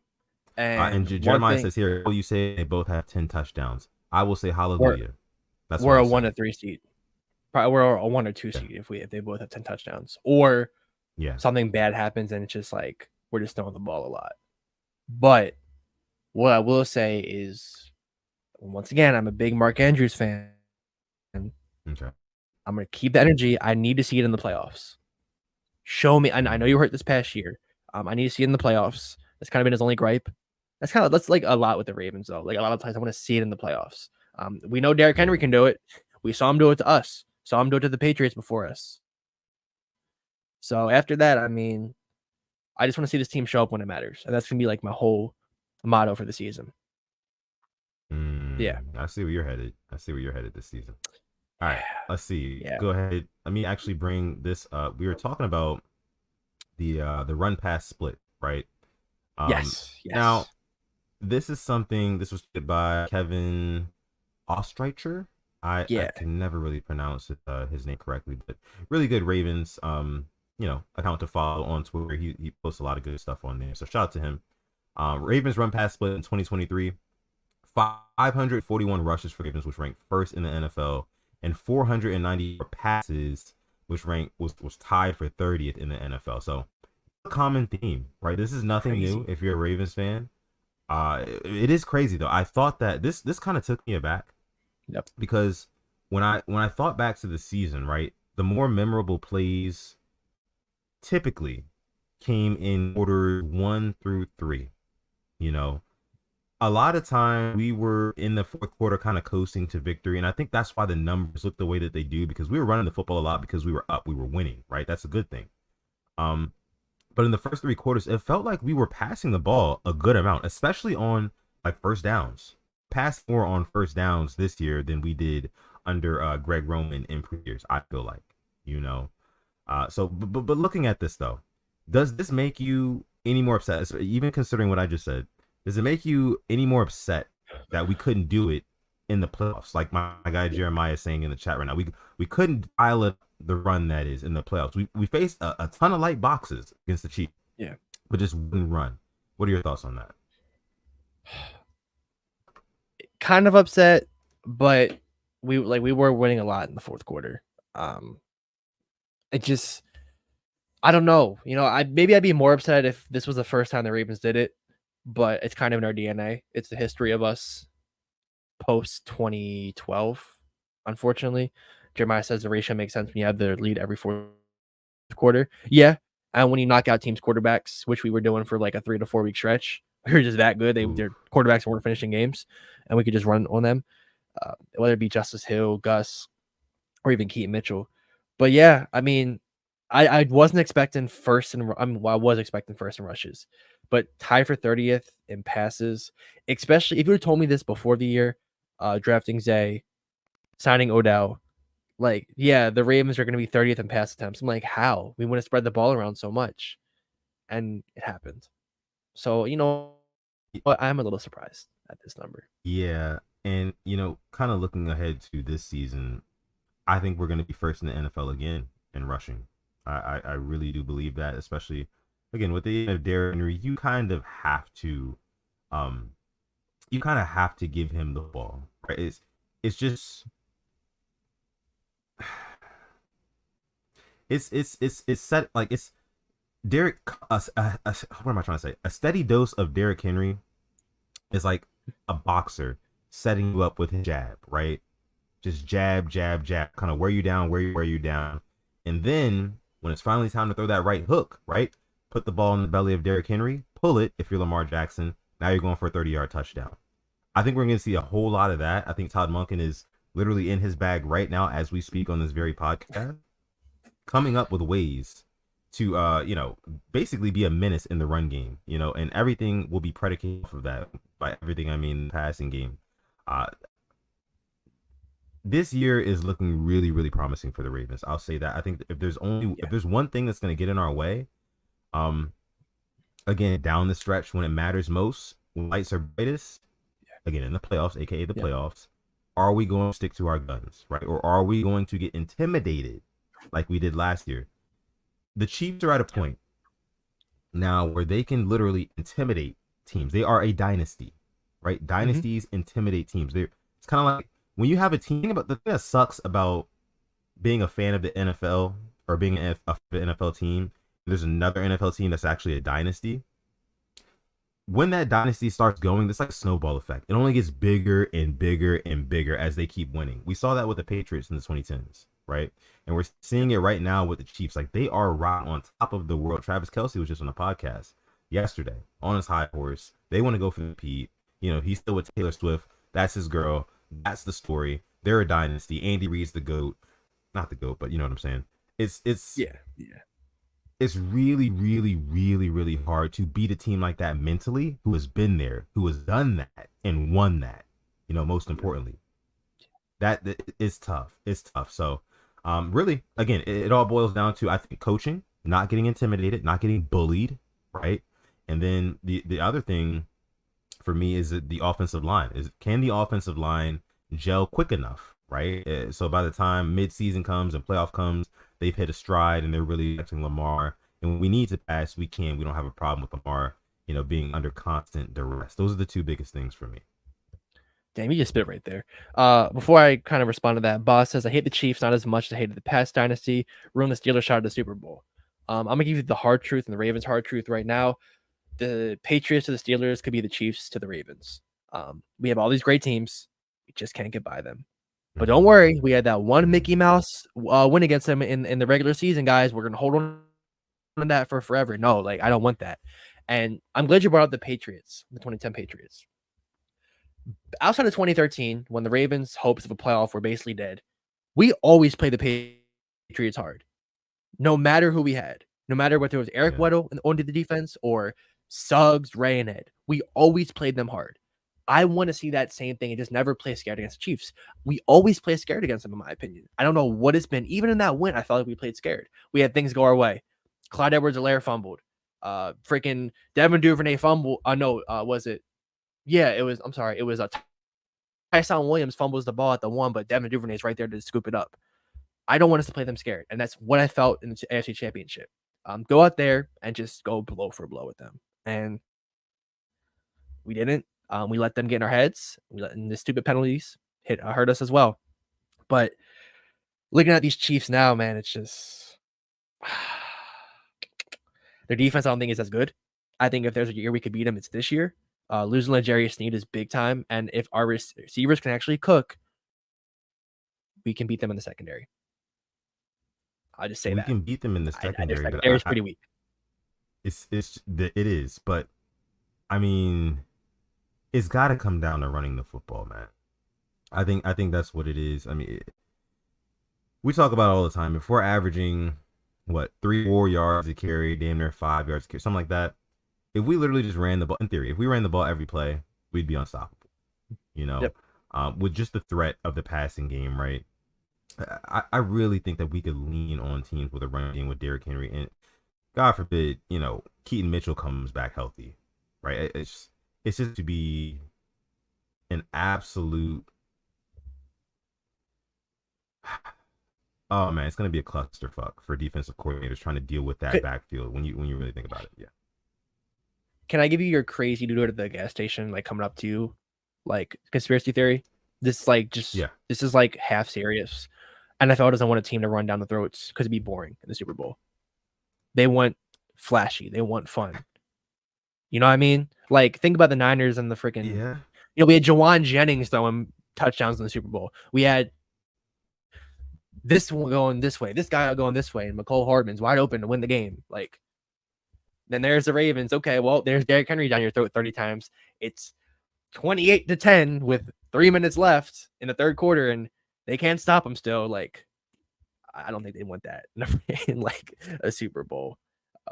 And Jeremiah says here, you say they both have 10 touchdowns. I will say hallelujah. We're a 1 or 3 seed. Probably we're a 1 or 2 seed if they both have 10 touchdowns. Or something bad happens and it's just like we're just throwing the ball a lot. But what I will say is, once again, I'm a big Mark Andrews fan. Okay. I'm going to keep the energy. I need to see it in the playoffs. Show me. I know you hurt this past year. I need to see it in the playoffs. That's kind of been his only gripe. That's like a lot with the Ravens, though. Like a lot of times I want to see it in the playoffs. We know Derrick Henry can do it. We saw him do it to us. Saw him do it to the Patriots before us. So after that, I mean, I just want to see this team show up when it matters. And that's going to be like my whole motto for the season. Yeah. I see where you're headed. This season. All right. Let's see. Yeah. Go ahead. Let me actually bring this up. We were talking about the run pass split, right? Yes. Now, this is something, this was said by Kevin Ostreicher. I can never really pronounce his name correctly, but really good Ravens account to follow on Twitter. He posts a lot of good stuff on there. So shout out to him. Ravens run pass split in 2023, 541 rushes for Ravens, which ranked first in the NFL, and 490 passes, which was tied for 30th in the NFL. So a common theme, right? This is nothing new if you're a Ravens fan. It is crazy though. I thought that this kind of took me aback. Yep. Because when I thought back to the season, right, the more memorable plays typically came in order 1 through 3. A lot of time we were in the fourth quarter kind of coasting to victory, and I think that's why the numbers look the way that they do, because we were running the football a lot because we were up, we were winning, right? That's a good thing. But in the first 3 quarters, it felt like we were passing the ball a good amount, especially on like first downs. Passed more on first downs this year than we did under Greg Roman in previous years, I feel like, So, but looking at this though, does this make you any more upset? Even considering what I just said, does it make you any more upset that we couldn't do it in the playoffs? Like my guy Jeremiah is saying in the chat right now, we couldn't dial up the run that is in the playoffs. We faced a ton of light boxes against the Chiefs, but just wouldn't run. What are your thoughts on that? Kind of upset, but we were winning a lot in the fourth quarter. It just, I don't know. Maybe I'd be more upset if this was the first time the Ravens did it, but it's kind of in our DNA. It's the history of us post 2012. Unfortunately, Jeremiah says the ratio makes sense when you have the lead every fourth quarter. Yeah, and when you knock out teams' quarterbacks, which we were doing for like a 3 to 4 week stretch. We were just that good. Their quarterbacks weren't finishing games, and we could just run on them, whether it be Justice Hill, Gus, or even Keaton Mitchell. But yeah, I mean, I wasn't expecting first, and I was expecting first in rushes, but tied for 30th in passes, especially if you had told me this before the year, drafting Zay, signing Odell, like, yeah, the Ravens are going to be 30th in pass attempts. I'm like, how? We want to spread the ball around so much, and it happened. So, I'm a little surprised at this number. Yeah. And, kind of looking ahead to this season, I think we're going to be first in the NFL again in rushing. I really do believe that, especially, again, with the Derrick Henry, you kind of have to give him the ball, right? It's just, it's set, like, it's Derrick, what am I trying to say? A steady dose of Derrick Henry is like a boxer setting you up with his jab, right? Just jab, jab, jab, kind of wear you down, wear you down. And then when it's finally time to throw that right hook, right? Put the ball in the belly of Derrick Henry, pull it if you're Lamar Jackson. Now you're going for a 30-yard touchdown. I think we're going to see a whole lot of that. I think Todd Monken is literally in his bag right now as we speak on this very podcast, coming up with ways to basically be a menace in the run game, and everything will be predicated off of that. By everything I mean the passing game. This year is looking really, really promising for the Ravens. I'll say that. I think if there's one thing that's going to get in our way, again, down the stretch when it matters most, when lights are brightest, again in the playoffs, aka the playoffs, are we going to stick to our guns, right? Or are we going to get intimidated like we did last year? The Chiefs are at a point now where they can literally intimidate teams. They are a dynasty, right? Dynasties intimidate teams. It's kind of like when you have a team, but the thing that sucks about being a fan of the NFL or being an NFL team, there's another NFL team that's actually a dynasty. When that dynasty starts going, it's like a snowball effect. It only gets bigger and bigger and bigger as they keep winning. We saw that with the Patriots in the 2010s, right? And we're seeing it right now with the Chiefs. Like, they are right on top of the world. Travis Kelce was just on a podcast yesterday on his high horse. They want to go for the Pete. He's still with Taylor Swift. That's his girl. That's the story. They're a dynasty. Andy Reid's the GOAT. Not the GOAT, but you know what I'm saying. It's really, really, really, really hard to beat a team like that mentally, who has been there, who has done that and won that. Most importantly, that is tough. It's tough. So, really, again, it all boils down to, I think, coaching, not getting intimidated, not getting bullied, right? And then the other thing for me is the offensive line. Can the offensive line gel quick enough, right? So by the time midseason comes and playoff comes, they've hit a stride and they're really affecting Lamar. And when we need to pass, we can. We don't have a problem with Lamar, being under constant duress. Those are the two biggest things for me. Damn, you just spit right there. Before I kind of respond to that, Boss says, I hate the Chiefs not as much as I hated the past dynasty. Ruined the Steelers shot at the Super Bowl. I'm going to give you the hard truth and the Ravens' hard truth right now. The Patriots to the Steelers could be the Chiefs to the Ravens. We have all these great teams. We just can't get by them. But don't worry, we had that one Mickey Mouse win against them in the regular season, guys. We're going to hold on to that for forever. No, I don't want that. And I'm glad you brought up the Patriots, the 2010 Patriots. Outside of 2013, when the Ravens' hopes of a playoff were basically dead, we always played the Patriots hard. No matter who we had. No matter whether it was Eric Weddle on the defense or Suggs, Ray, and Ed. We always played them hard. I want to see that same thing and just never play scared against the Chiefs. We always play scared against them, in my opinion. I don't know what it's been. Even in that win, I felt like we played scared. We had things go our way. Clyde Edwards-Helaire fumbled. Freaking Devin Duvernay fumbled. Was it? Yeah, it was. I'm sorry. It was Tyson Williams fumbles the ball at the 1, but Devin Duvernay is right there to scoop it up. I don't want us to play them scared, and that's what I felt in the AFC Championship. Go out there and just go blow for blow with them, and we didn't. We let them get in our heads. We let the stupid penalties hurt us as well. But looking at these Chiefs now, man, it's just their defense. I don't think is as good. I think if there's a year we could beat them, it's this year. Losing L'Jarius Sneed is big time, and if our receivers can actually cook, we can beat them in the secondary. I just say we can beat them in the secondary. Their secondary is pretty weak. It is, but I mean, it's got to come down to running the football, man. I think that's what it is. I mean, we talk about it all the time. If we're averaging 3-4 yards a carry, damn near 5 yards a carry, something like that. If we literally just ran the ball, in theory, if we ran the ball every play, we'd be unstoppable. Yep. With just the threat of the passing game, right? I really think that we could lean on teams with a running game with Derrick Henry, and God forbid, Keaton Mitchell comes back healthy, right? It's just to be an absolute. Oh man, it's gonna be a clusterfuck for defensive coordinators trying to deal with that backfield when you really think about it. Yeah. Can I give you your crazy dude at the gas station, coming up to you, conspiracy theory? This is half serious. NFL doesn't want a team to run down the throats because it'd be boring in the Super Bowl. They want flashy. They want fun. You know what I mean? Think about the Niners and the freaking. Yeah. We had Jawan Jennings throwing touchdowns in the Super Bowl. We had this one going this way, this guy going this way, and McCole Hardman's wide open to win the game. Like, then there's the Ravens. Okay, well, there's Derrick Henry down your throat 30 times. It's 28-10 with 3 minutes left in the third quarter, and they can't stop him still. Like, I don't think they want that in like a Super Bowl.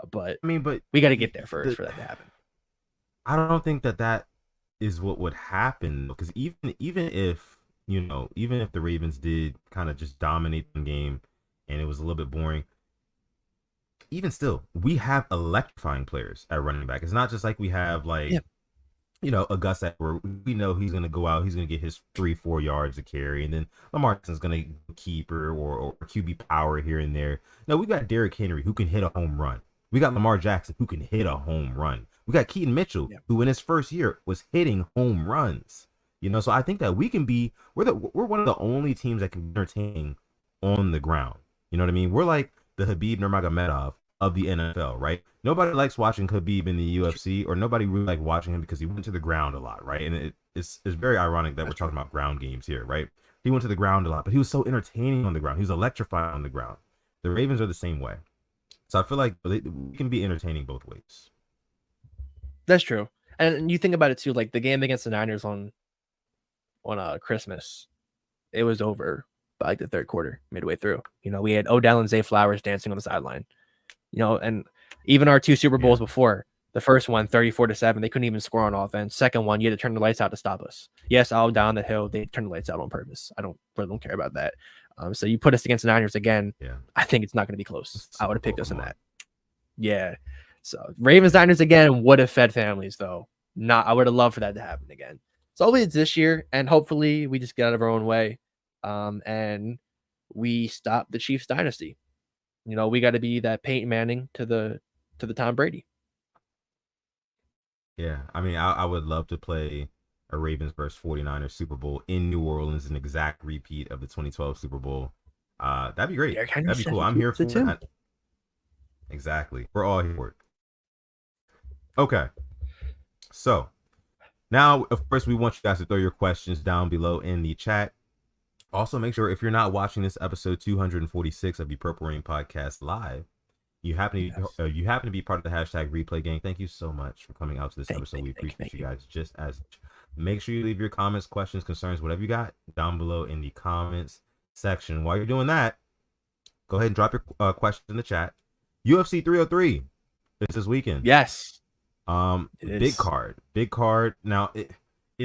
But I mean, but we got to get there first for that to happen. I don't think that is what would happen, because even if even if the Ravens did kind of just dominate the game and it was a little bit boring, even still, we have electrifying players at running back. It's not just like we have like a Gus Edwards. We know he's going to go out, he's going to get his 3-4 yards to carry, and then Lamar Jackson's going to keeper or QB power here and there. No, we got Derrick Henry who can hit a home run. We got Lamar Jackson who can hit a home run. We got Keaton Mitchell who in his first year was hitting home runs. So I think that we can be we're one of the only teams that can be entertaining on the ground. You know what I mean? We're like the Khabib Nurmagomedov of the NFL, right? Nobody likes watching Khabib in the UFC, or nobody really likes watching him because he went to the ground a lot, right? And it's very ironic that we're talking about ground games here, right? He went to the ground a lot, but he was so entertaining on the ground. He was electrifying on the ground. The Ravens are the same way. So I feel like we can be entertaining both ways. That's true. And you think about it too, like the game against the Niners on Christmas, it was over by like the third quarter, midway through. We had Odell and Zay Flowers dancing on the sideline. And even our 2 Super Bowls before, the first one, 34-7, they couldn't even score on offense. Second one, you had to turn the lights out to stop us. Yes, all down the hill, they turned the lights out on purpose. I don't care about that. So you put us against the Niners again. Yeah. I think it's not going to be close. I would have picked us in that. Yeah. So Ravens Niners again would have fed families though. I would have loved for that to happen again. So hopefully it's this year, and hopefully we just get out of our own way, and we stop the Chiefs dynasty. We got to be that Peyton Manning to the Tom Brady. Yeah, I mean, I would love to play a Ravens versus 49ers Super Bowl in New Orleans, an exact repeat of the 2012 Super Bowl. That'd be great. That'd be cool. I'm here for it. Exactly. We're all here for it. Okay. So now, of course, we want you guys to throw your questions down below in the chat. Also, make sure if you're not watching this episode 246 of the Purple Rain Podcast live, you happen to be part of the hashtag replay gang. Thank you so much for coming out to this episode. We appreciate you guys just as much. Make sure you leave your comments, questions, concerns, whatever you got down below in the comments section. While you're doing that, go ahead and drop your questions in the chat. UFC 303 this weekend. Yes. Big card. Now it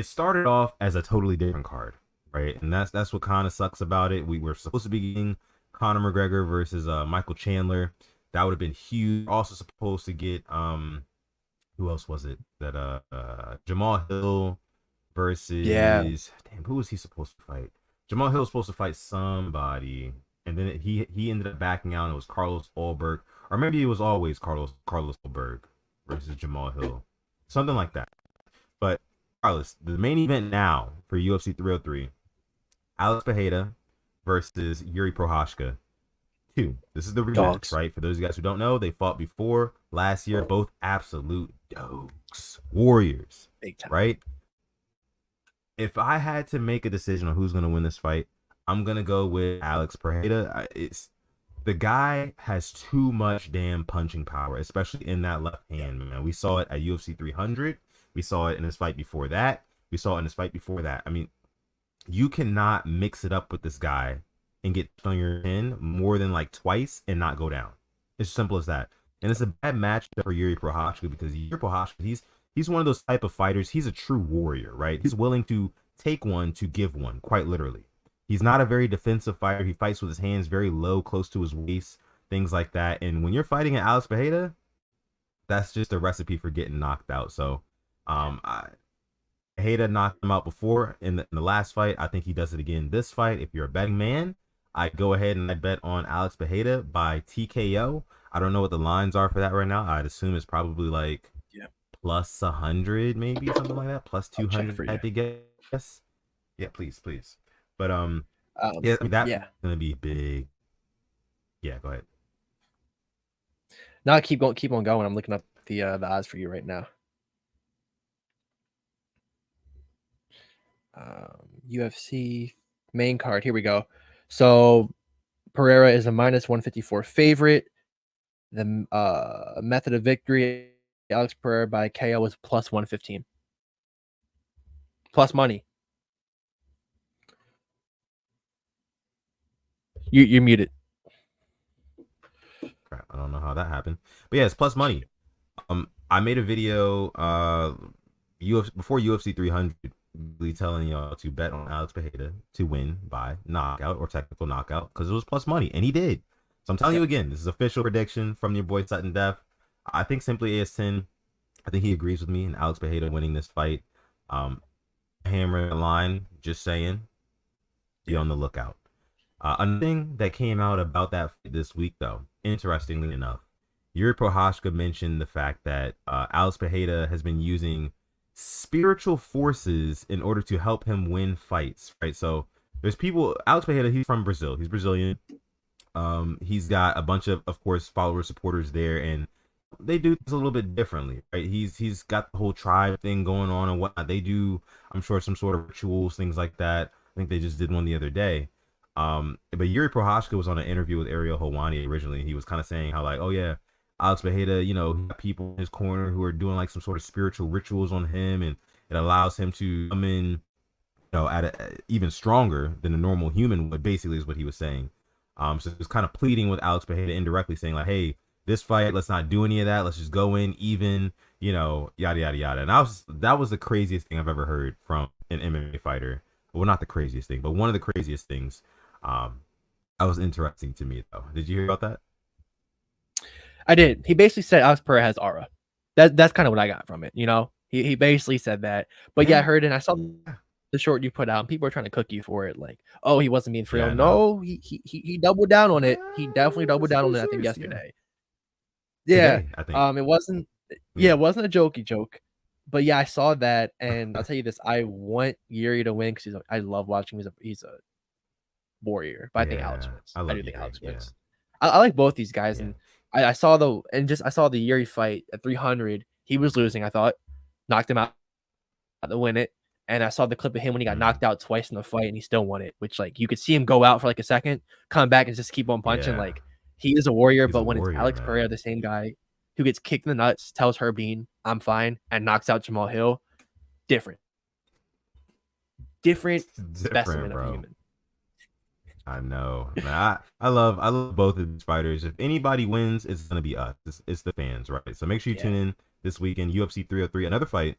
started off as a totally different card, right? And that's what kind of sucks about it. We were supposed to be getting Conor McGregor versus Michael Chandler. That would have been huge. Also supposed to get who else was it? That Jamal Hill versus damn, who was he supposed to fight? Jamal Hill was supposed to fight somebody, and then he ended up backing out, and it was Carlos Ulberg, or maybe it was always Carlos Ulberg versus Jamal Hill, something like that. But regardless, the main event now for UFC 303, Alex Pereira versus Yuri Prochazka 2. This is the rematch, right? For those of you guys who don't know, they fought before last year, both absolute dogs, warriors, big time, right? If I had to make a decision on who's going to win this fight, I'm going to go with Alex Pereira. The guy has too much damn punching power, especially in that left hand, man. We saw it at UFC 300. We saw it in his fight before that. We saw it in his fight before that. I mean, you cannot mix it up with this guy and get on your chin more than like twice and not go down. It's simple as that. And it's a bad match for Yuri Prochazka, because Yuri Prochazka, he's one of those type of fighters. He's a true warrior, right? He's willing to take one to give one, quite literally. He's not a very defensive fighter. He fights with his hands very low, close to his waist, things like that. And when you're fighting at Alex Pereira, that's just a recipe for getting knocked out. So, Pereira knocked him out before in the last fight. I think he does it again this fight. If you're a betting man, I'd go ahead and I'd bet on Alex Pereira by TKO. I don't know what the lines are for that right now. I'd assume it's probably like plus 100, maybe something like that. Plus 200, I guess. Yeah, please. But I mean, that's gonna be big. Yeah, go ahead. No, keep on going. I'm looking up the odds for you right now. UFC main card. Here we go. So Pereira is a minus 154 favorite. The method of victory, Alex Pereira by KO was plus 115. Plus money. You're muted. Crap, I don't know how that happened. But yeah, it's plus money. I made a video before UFC 300 telling y'all to bet on Alex Pereira to win by knockout or technical knockout because it was plus money, and he did. So I'm telling you again, this is official prediction from your boy Sutton Def. I think Simply AS10, I think he agrees with me in Alex Pereira winning this fight. Hammer the line, just saying, be on the lookout. Another thing that came out about that fight this week, though, interestingly enough, Yuri Prochazka mentioned the fact that Alex Pereira has been using spiritual forces in order to help him win fights, right? So there's people, Alex Pereira, he's from Brazil. He's Brazilian. He's got a bunch of course, followers, supporters there, and they do things a little bit differently, right? He's got the whole tribe thing going on and whatnot. They do, I'm sure, some sort of rituals, things like that. I think they just did one the other day. But Yuri Prochazka was on an interview with Ariel Helwani originally. He was kind of saying how like, oh yeah, Alex Pereira, he got people in his corner who are doing like some sort of spiritual rituals on him, and it allows him to come in, at even stronger than a normal human would. Basically, is what he was saying. So he was kind of pleading with Alex Pereira indirectly, saying like, hey, this fight, let's not do any of that. Let's just go in even, yada yada yada. And that was the craziest thing I've ever heard from an MMA fighter. Well, not the craziest thing, but one of the craziest things. That was interesting to me, though. Did you hear about that? I did. He basically said Alex Pereira has aura. That's kind of what I got from it. He basically said that. But yeah, I heard it. And I saw the short you put out, and people are trying to cook you for it. Like, oh, he wasn't being for real. No, he doubled down on it. He definitely doubled down on it. I think yesterday. Yeah. Today, I think. It wasn't. Yeah, it wasn't a jokey joke. But yeah, I saw that, and I'll tell you this: I want Yuri to win because I love watching him. He's a warrior, but I think Alex wins. I do think Alex wins. I like both these guys, and I saw the Yuri fight at 300. He was losing. I thought knocked him out to win it, and I saw the clip of him when he got knocked out twice in the fight, and he still won it. Which like you could see him go out for like a second, come back and just keep on punching. Yeah. Like he is a warrior. But when it's Alex Pereira, the same guy who gets kicked in the nuts, tells Herb Dean, "I'm fine," and knocks out Jamal Hill, different specimen of a human. I know. Man, I love both of these fighters. If anybody wins, it's gonna be us. It's the fans, right? So make sure you tune in this weekend. UFC 303. Another fight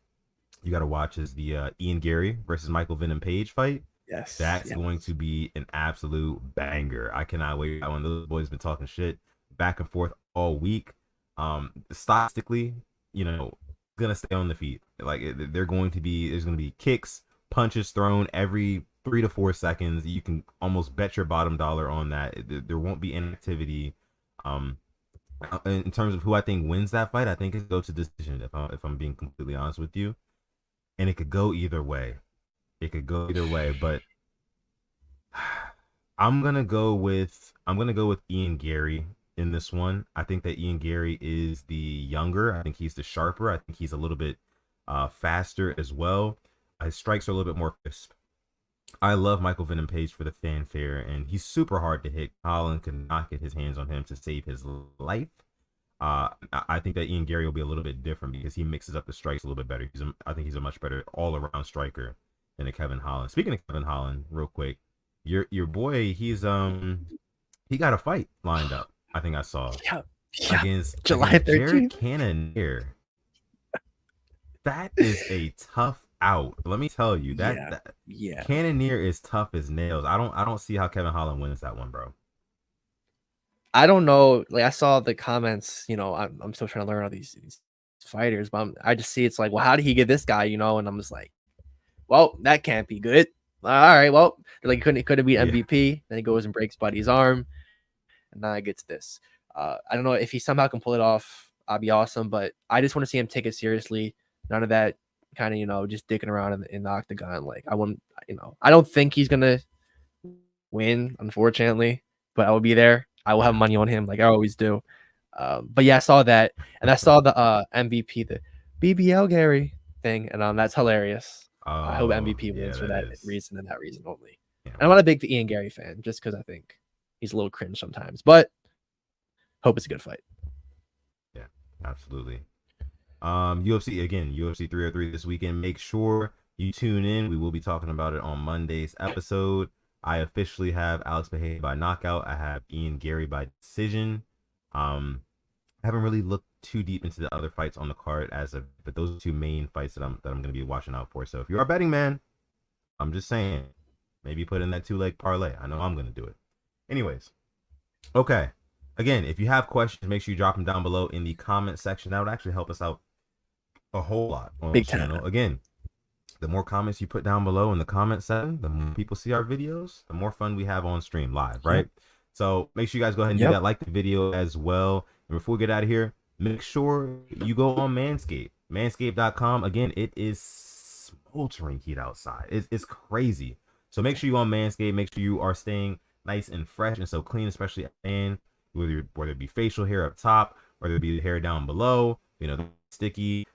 you got to watch is the Ian Gary versus Michael Venom Page fight. Yes, that's going to be an absolute banger. I cannot wait. One of those boys been talking shit back and forth all week. Stylistically, gonna stay on the feet. Like there's going to be kicks, punches thrown every 3 to 4 seconds. You can almost bet your bottom dollar on that. There won't be inactivity. In terms of who I think wins that fight, I think it goes to decision. If I'm being completely honest with you, and it could go either way. But I'm gonna go with Ian Gary in this one. I think that Ian Gary is the younger. I think he's the sharper. I think he's a little bit faster as well. His strikes are a little bit more crisp. I love Michael Venom Page for the fanfare, and he's super hard to hit. Colin could not get his hands on him to save his life. I think that Ian Gary will be a little bit different because he mixes up the strikes a little bit better. I think he's a much better all-around striker than a Kevin Holland. Speaking of Kevin Holland, real quick, your boy, he got a fight lined up. I think I saw against July 13th. Jared Cannonier. That is a tough out. Let me tell you that Cannonier is tough as nails. I don't see how Kevin Holland wins that one, bro. I don't know. Like I saw the comments. I'm still trying to learn all these fighters, but I just see it's like, well, how did he get this guy? And I'm just like, well, that can't be good. All right, well, like he could have beat MVP. Then he goes and breaks Buddy's arm, and now he gets this. I don't know if he somehow can pull it off. I'd be awesome, but I just want to see him take it seriously. None of that kind of just dicking around in the octagon. Like I don't think he's gonna win, unfortunately, but I will be there. I will have money on him like I always do. But yeah, I saw that, and I saw the MVP, the BBL Gary thing, and that's hilarious. I hope MVP wins for that reason and that reason only. Yeah. And I'm not a big Ian Gary fan, just because I think He's a little cringe sometimes, but hope it's a good fight. Yeah, absolutely. UFC 303 this weekend. Make sure you tune in. We will be talking about it on Monday's episode. I officially have Alex Pereira by knockout. I have Ian Gary by decision. I haven't really looked too deep into the other fights on the card but those are two main fights that I'm going to be watching out for. So if you're a betting man, I'm just saying, maybe put in that 2-leg parlay. I know I'm going to do it. Anyways, okay. Again, if you have questions, make sure you drop them down below in the comment section. That would actually help us out a whole lot on the channel. Again, the more comments you put down below in the comment section, the more people see our videos, the more fun we have on stream live, right? Yep. So make sure you guys go ahead and do that. Like the video as well. And before we get out of here, make sure you go on Manscaped. Manscaped.com. Again, it is smoldering heat outside. It's crazy. So make sure you go on Manscaped. Make sure you are staying nice and fresh and so clean, especially at the end, whether it be facial hair up top, whether it be the hair down below, sticky,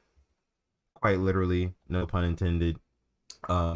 quite literally, no pun intended,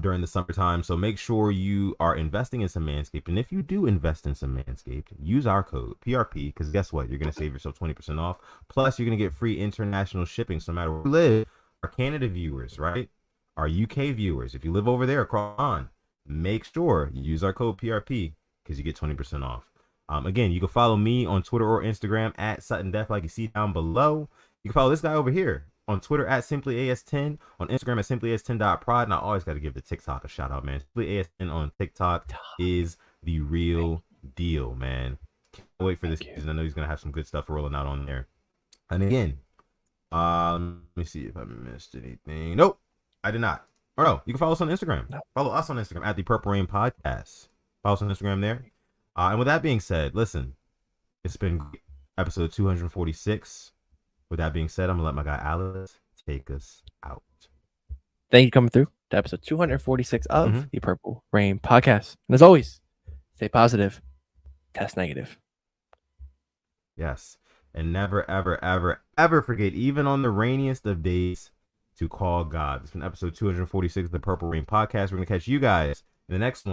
during the summertime. So make sure you are investing in some Manscaped. And if you do invest in some Manscaped, use our code PRP, because guess what? You're going to save yourself 20% off. Plus, you're going to get free international shipping. So no matter where you live, our Canada viewers, right? Our UK viewers, if you live over there across on, make sure you use our code PRP because you get 20% off. Again, you can follow me on Twitter or Instagram at SuttonDef, like you see down below. You can follow this guy over here on Twitter at SimplyAS10, on Instagram at SimplyAS10.prod, and I always got to give the TikTok a shout out, man. SimplyAS10 on TikTok is the real deal, man. Can't wait for this season. I know he's going to have some good stuff rolling out on there. And again, let me see if I missed anything. Nope, I did not. Or no, you can follow us on Instagram. Follow us on Instagram at the Purple Rain Podcast. Follow us on Instagram there. And with that being said, listen, it's been episode 246. With that being said, I'm going to let my guy Alex take us out. Thank you for coming through to episode 246 of the Purple Rain Podcast. And as always, stay positive, test negative. Yes. And never, ever, ever, ever forget, even on the rainiest of days, to call God. It's been episode 246 of the Purple Rain Podcast. We're going to catch you guys in the next one.